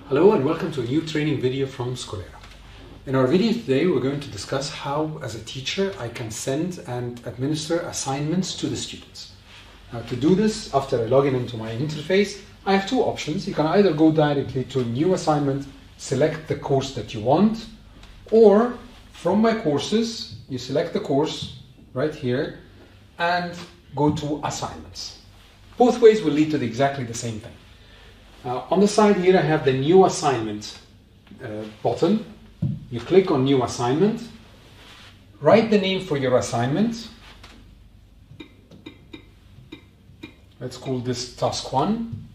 Hello and welcome to a new training video from Skolera. In our video today we're going to discuss how as a teacher I can send and administer assignments to the students. Now to do this, after I log into my interface, I have two options. You can either go directly to new assignment, select the course that you want, or from my courses you select the course right here and go to assignments. Both ways will lead to exactly the same thing. On the side here I have the new assignment button. You click on new assignment, write the name for your assignment. Let's call this task 1.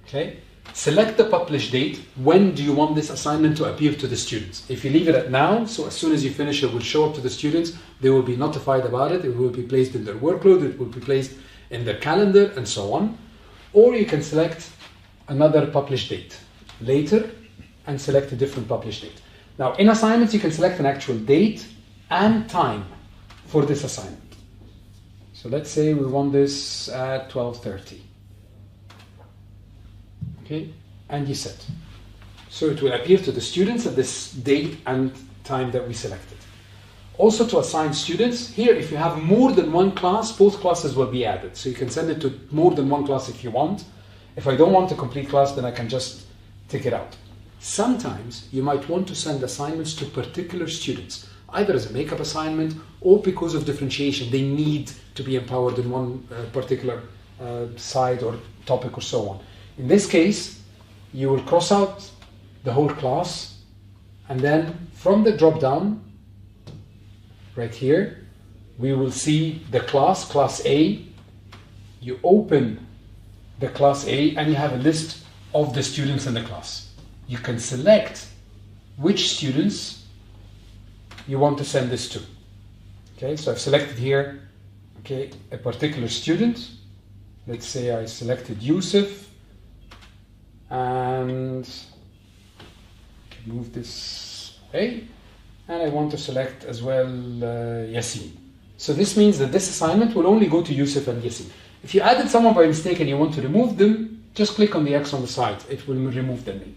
Okay. Select the publish date. When do you want this assignment to appear to the students? If you leave it at now, so as soon as you finish it will show up to the students, they will be notified about it, it will be placed in their workload, it will be placed in their calendar and so on. Or you can select another publish date later and select a different publish date. Now in assignments you can select an actual date and time for this assignment. So let's say we want this at 12:30. Okay, and you set. So it will appear to the students at this date and time that we selected. Also to assign students, here if you have more than one class, both classes will be added. So you can send it to more than one class if you want. If I don't want a complete class, then I can just take it out. Sometimes you might want to send assignments to particular students, either as a makeup assignment or because of differentiation. They need to be empowered in one particular side or topic or so on. In this case, you will cross out the whole class, and then from the drop down right here, we will see the class A. You open the class A and you have a list of the students in the class. You can select which students you want to send this to. Okay, so I've selected here, okay, a particular student. Let's say I selected Yusuf, and move this A, and I want to select as well Yasin. So this means that this assignment will only go to Yusuf and Yasin. If you added someone by mistake and you want to remove them, just click on the X on the side. It will remove their name.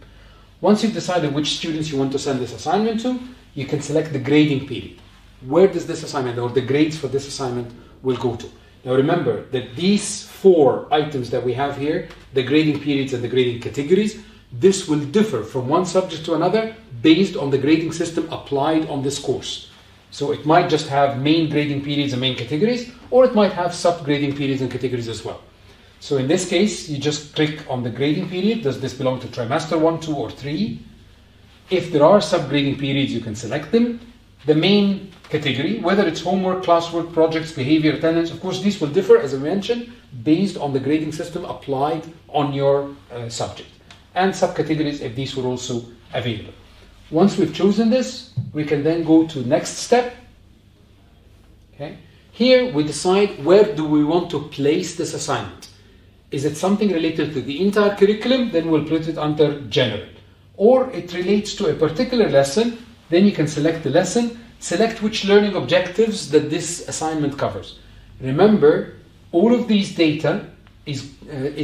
Once you've decided which students you want to send this assignment to, you can select the grading period. Where does this assignment or the grades for this assignment will go to? Now remember that these 4 items that we have here, the grading periods and the grading categories, this will differ from one subject to another based on the grading system applied on this course. So it might just have main grading periods and main categories, or it might have sub-grading periods and categories as well. So in this case, you just click on the grading period. Does this belong to trimester 1, 2, or 3? If there are sub-grading periods, you can select them. The main category, whether it's homework, classwork, projects, behavior, attendance, of course, these will differ, as I mentioned, based on the grading system applied on your subject. And subcategories, if these were also available. Once we've chosen this, we can then go to next step. Okay. Here we decide where do we want to place this assignment. Is it something related to the entire curriculum? Then we'll put it under general. Or it relates to a particular lesson, then you can select the lesson, select which learning objectives that this assignment covers. Remember, all of these data is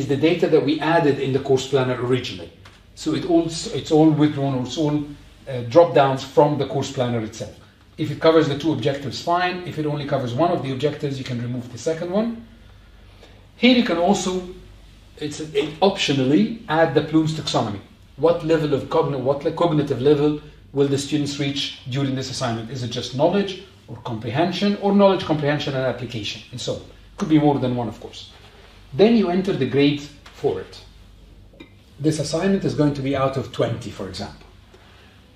the data that we added in the course planner originally. So it's all withdrawn, or it's all drop downs from the course planner itself. If it covers the 2 objectives, fine. If it only covers one of the objectives, you can remove the second one. Here you can also, optionally add the Bloom's taxonomy. What level of cognitive level will the students reach during this assignment? Is it just knowledge or comprehension, or knowledge, comprehension, and application, and so on? Could be more than one, of course. Then you enter the grade for it. This assignment is going to be out of 20, for example.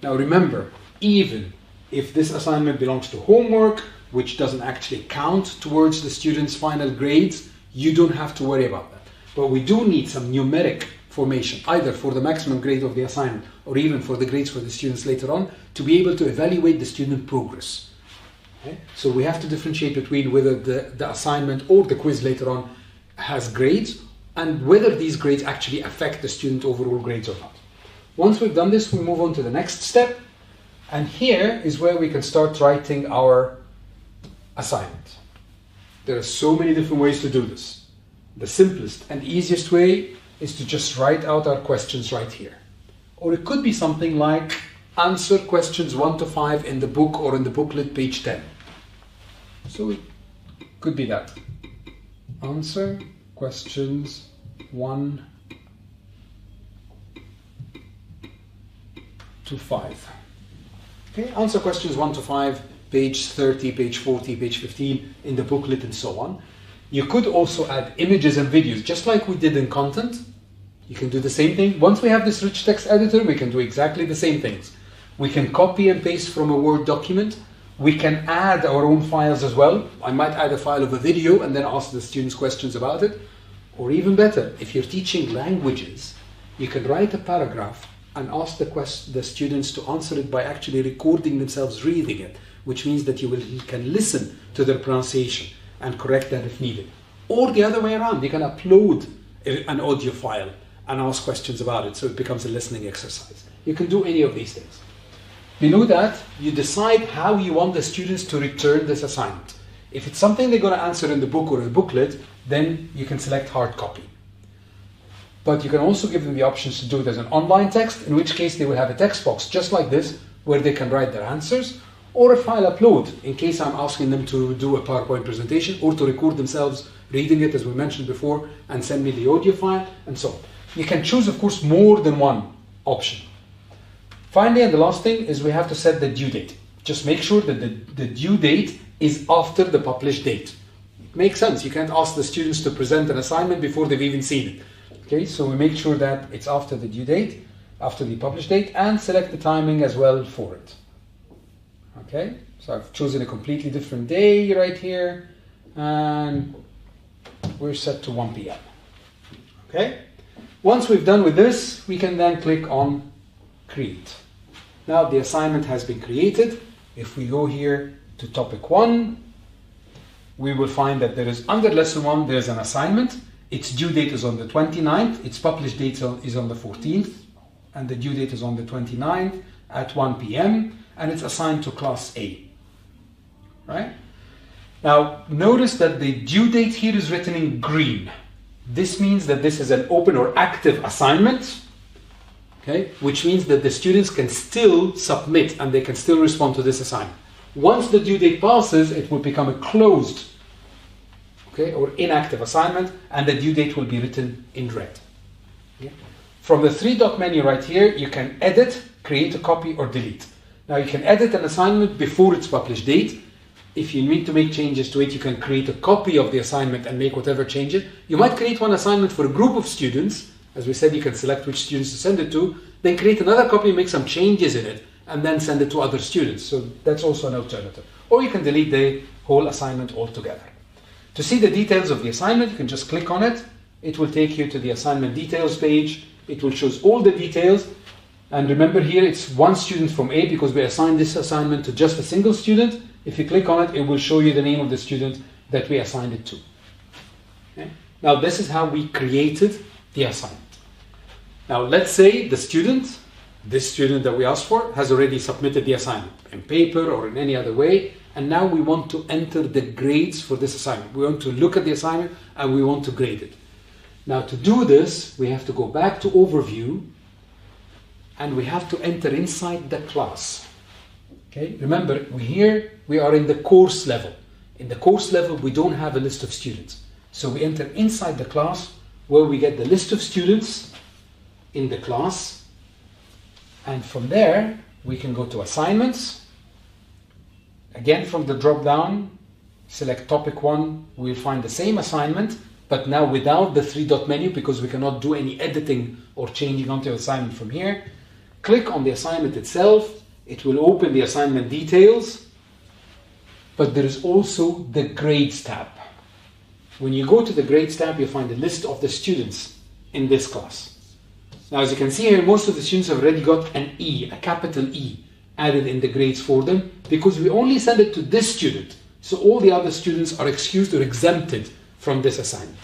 Now remember, even if this assignment belongs to homework, which doesn't actually count towards the students' final grades, you don't have to worry about that. But we do need some numeric formation, either for the maximum grade of the assignment or even for the grades for the students later on, to be able to evaluate the student progress. Okay? So we have to differentiate between whether the assignment or the quiz later on has grades and whether these grades actually affect the student overall grades or not. Once we've done this, we move on to the next step, and here is where we can start writing our assignment. There are so many different ways to do this. The simplest and easiest way is to just write out our questions right here. Or it could be something like answer questions 1 to 5 in the book or in the booklet, page 10. So it could be that. Answer questions 1 to 5. Okay, answer questions 1 to 5, page 30, page 40, page 15 in the booklet and so on. You could also add images and videos, just like we did in content. You can do the same thing. Once we have this rich text editor, we can do exactly the same things. We can copy and paste from a Word document. We can add our own files as well. I might add a file of a video and then ask the students questions about it. Or even better, if you're teaching languages, you can write a paragraph and ask the students to answer it by actually recording themselves reading it, which means that you can listen to their pronunciation and correct that if needed. Or the other way around, you can upload an audio file and ask questions about it, so it becomes a listening exercise. You can do any of these things. Below that, you decide how you want the students to return this assignment. If it's something they're going to answer in the book or the booklet, then you can select hard copy. But you can also give them the options to do it as an online text, in which case they will have a text box just like this, where they can write their answers, or a file upload, in case I'm asking them to do a PowerPoint presentation, or to record themselves reading it, as we mentioned before, and send me the audio file, and so on. You can choose, of course, more than one option. Finally, and the last thing is we have to set the due date. Just make sure that the due date is after the published date. It makes sense. You can't ask the students to present an assignment before they've even seen it. Okay, so we make sure that it's after the due date, after the published date, and select the timing as well for it. Okay, so I've chosen a completely different day right here, and we're set to 1 p.m. Okay, once we've done with this, we can then click on Create. Now the assignment has been created. If we go here to topic 1, we will find that there is, under lesson 1, there's an assignment. Its due date is on the 29th, its published date is on the 14th, and the due date is on the 29th at 1 p.m. and it's assigned to class A. Right? Now, notice that the due date here is written in green. This means that this is an open or active assignment, okay? Which means that the students can still submit and they can still respond to this assignment. Once the due date passes, it will become a closed, okay, or inactive assignment, and the due date will be written in red. Okay? From the 3-dot menu right here, you can edit, create a copy, or delete. Now you can edit an assignment before its published date. If you need to make changes to it, you can create a copy of the assignment and make whatever changes. You might create one assignment for a group of students. As we said, you can select which students to send it to, then create another copy, make some changes in it, and then send it to other students. So that's also an alternative. Or you can delete the whole assignment altogether. To see the details of the assignment, you can just click on it. It will take you to the assignment details page. It will show all the details. And remember here, it's one student from A because we assigned this assignment to just a single student. If you click on it, it will show you the name of the student that we assigned it to. Okay? Now, this is how we created the assignment. Now, let's say the student, this student that we asked for, has already submitted the assignment in paper or in any other way. And now we want to enter the grades for this assignment. We want to look at the assignment and we want to grade it. Now, to do this, we have to go back to Overview and we have to enter inside the class. Okay, remember, here we are in the course level. In the course level, we don't have a list of students. So we enter inside the class where we get the list of students in the class. And from there, we can go to Assignments. Again, from the drop-down, select Topic 1. We'll find the same assignment, but now without the 3-dot menu because we cannot do any editing or changing onto the assignment from here. Click on the assignment itself. It will open the assignment details, but there is also the Grades tab. When you go to the Grades tab, you find a list of the students in this class. Now, as you can see here, most of the students have already got an E, a capital E, added in the grades for them because we only send it to this student. So all the other students are excused or exempted from this assignment.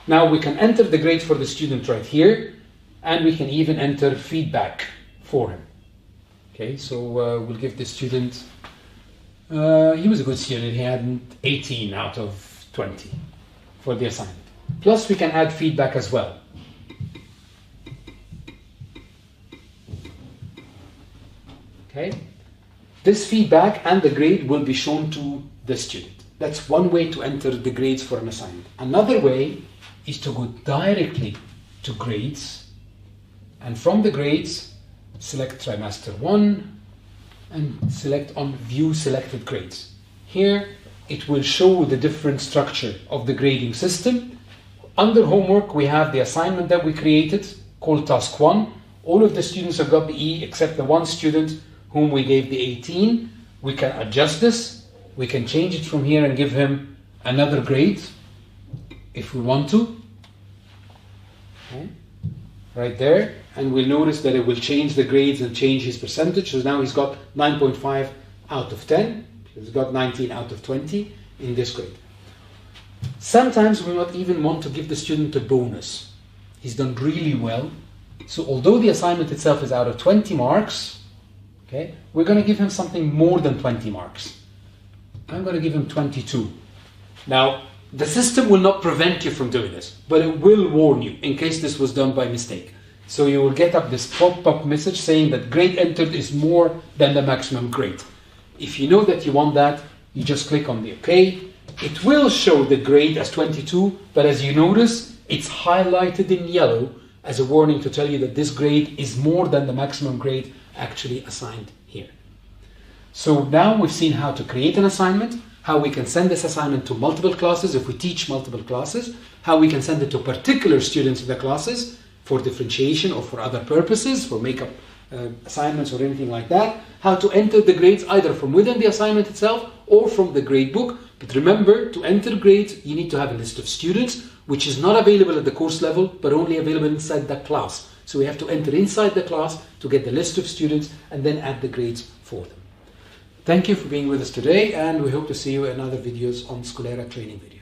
Now we can enter the grade for the student right here, and we can even enter feedback for him. Okay, so we'll give this student, he was a good student, he had 18 out of 20 for the assignment. Plus we can add feedback as well. Okay? This feedback and the grade will be shown to the student. That's one way to enter the grades for an assignment. Another way is to go directly to grades, and from the grades select trimester 1 and select on view selected grades. Here it will show the different structure of the grading system. Under homework we have the assignment that we created called task 1. All of the students have got the E except the one student whom we gave the 18. We can adjust this. We can change it from here and give him another grade if we want to. Okay. Right there, and we'll notice that it will change the grades and change his percentage. So now he's got 9.5 out of 10. He's got 19 out of 20 in this grade. Sometimes we might even want to give the student a bonus. He's done really well. So although the assignment itself is out of 20 marks, okay, we're going to give him something more than 20 marks. I'm going to give him 22. Now, the system will not prevent you from doing this, but it will warn you in case this was done by mistake. So you will get up this pop-up message saying that grade entered is more than the maximum grade. If you know that you want that, you just click on the OK. It will show the grade as 22, but as you notice, it's highlighted in yellow as a warning to tell you that this grade is more than the maximum grade actually assigned here. So now we've seen how to create an assignment, how we can send this assignment to multiple classes if we teach multiple classes, how we can send it to particular students in the classes for differentiation or for other purposes, for makeup assignments or anything like that, how to enter the grades either from within the assignment itself or from the gradebook. But remember, to enter grades, you need to have a list of students, which is not available at the course level, but only available inside the class. So we have to enter inside the class to get the list of students and then add the grades for them. Thank you for being with us today, and we hope to see you in other videos on Skolera training videos.